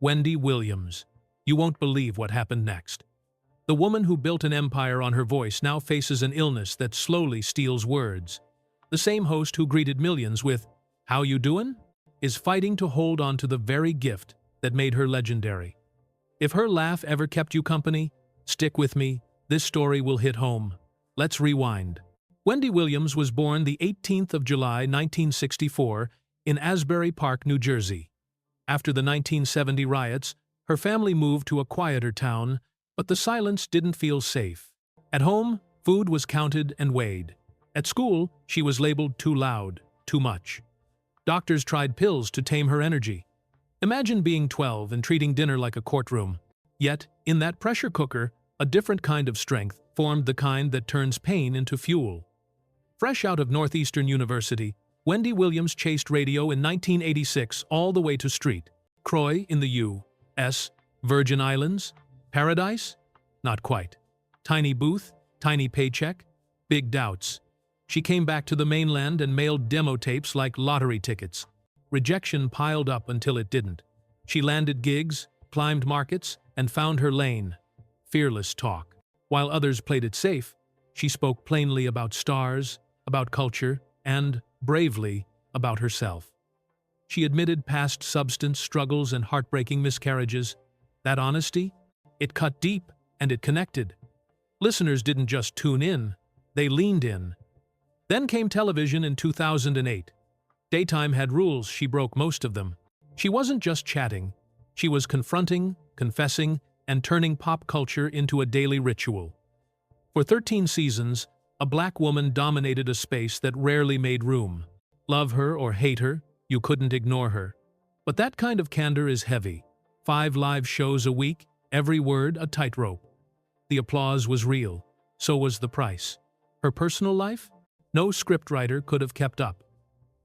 Wendy Williams. You won't believe what happened next. The woman who built an empire on her voice now faces an illness that slowly steals words. The same host who greeted millions with, "How you doin'?" is fighting to hold on to the very gift that made her legendary. If her laugh ever kept you company, stick with me, this story will hit home. Let's rewind. Wendy Williams was born the 18th of July 1964 in Asbury Park, New Jersey. After the 1970 riots, her family moved to a quieter town, but the silence didn't feel safe. At home, food was counted and weighed. At school, she was labeled too loud, too much. Doctors tried pills to tame her energy. Imagine being 12 and treating dinner like a courtroom. Yet, in that pressure cooker, a different kind of strength formed, the kind that turns pain into fuel. Fresh out of Northeastern University, Wendy Williams chased radio in 1986 all the way to St. Croix in the U.S. Virgin Islands. Paradise? Not quite. Tiny booth, tiny paycheck, big doubts. She came back to the mainland and mailed demo tapes like lottery tickets. Rejection piled up until it didn't. She landed gigs, climbed markets, and found her lane. Fearless talk. While others played it safe, she spoke plainly about stars, about culture, and, bravely, about herself. She admitted past substance struggles and heartbreaking miscarriages. That honesty? It cut deep, and it connected. Listeners didn't just tune in, they leaned in. Then came television in 2008. Daytime had rules, she broke most of them. She wasn't just chatting. She was confronting, confessing, and turning pop culture into a daily ritual. For 13 seasons, a black woman dominated a space that rarely made room. Love her or hate her, you couldn't ignore her. But that kind of candor is heavy. 5 live shows a week, every word a tightrope. The applause was real. So was the price. Her personal life? No scriptwriter could have kept up.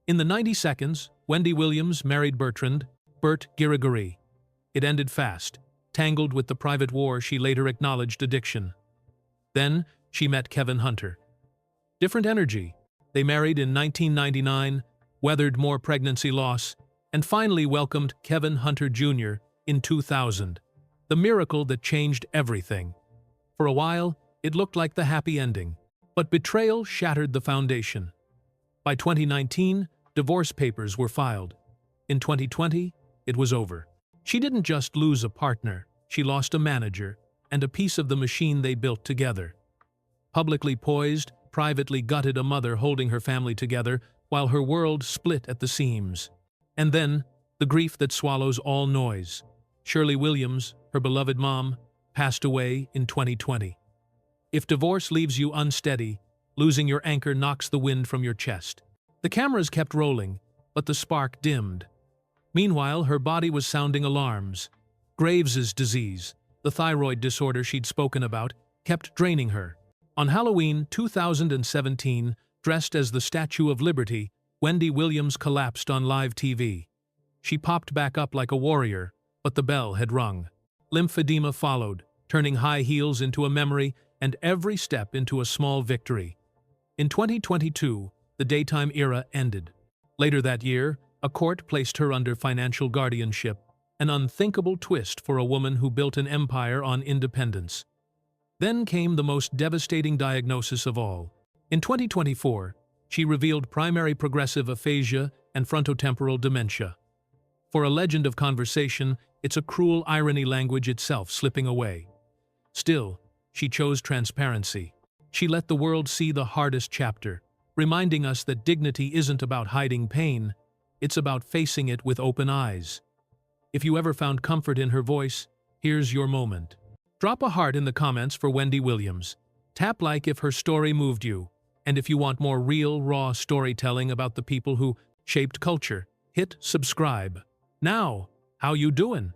In the 90 seconds, Wendy Williams married Bert Girigiri. It ended fast, tangled with the private war she later acknowledged addiction. Then, she met Kevin Hunter. Different energy. They married in 1999, weathered more pregnancy loss, and finally welcomed Kevin Hunter Jr. in 2000. The miracle that changed everything. For a while, it looked like the happy ending. But betrayal shattered the foundation. By 2019, divorce papers were filed. In 2020, it was over. She didn't just lose a partner, she lost a manager and a piece of the machine they built together. Publicly poised, privately gutted, a mother holding her family together while her world split at the seams. And then, the grief that swallows all noise. Shirley Williams, her beloved mom, passed away in 2020. If divorce leaves you unsteady, losing your anchor knocks the wind from your chest. The cameras kept rolling, but the spark dimmed. Meanwhile, her body was sounding alarms. Graves's disease, the thyroid disorder she'd spoken about, kept draining her. On Halloween 2017, dressed as the Statue of Liberty, Wendy Williams collapsed on live TV. She popped back up like a warrior, but the bell had rung. Lymphedema followed, turning high heels into a memory and every step into a small victory. In 2022, the daytime era ended. Later that year, a court placed her under financial guardianship, an unthinkable twist for a woman who built an empire on independence. Then came the most devastating diagnosis of all. In 2024, she revealed primary progressive aphasia and frontotemporal dementia. For a legend of conversation, it's a cruel irony, language itself slipping away. Still, she chose transparency. She let the world see the hardest chapter, reminding us that dignity isn't about hiding pain, it's about facing it with open eyes. If you ever found comfort in her voice, here's your moment. Drop a heart in the comments for Wendy Williams. Tap like if her story moved you. And if you want more real, raw storytelling about the people who shaped culture, hit subscribe. Now, how you doing?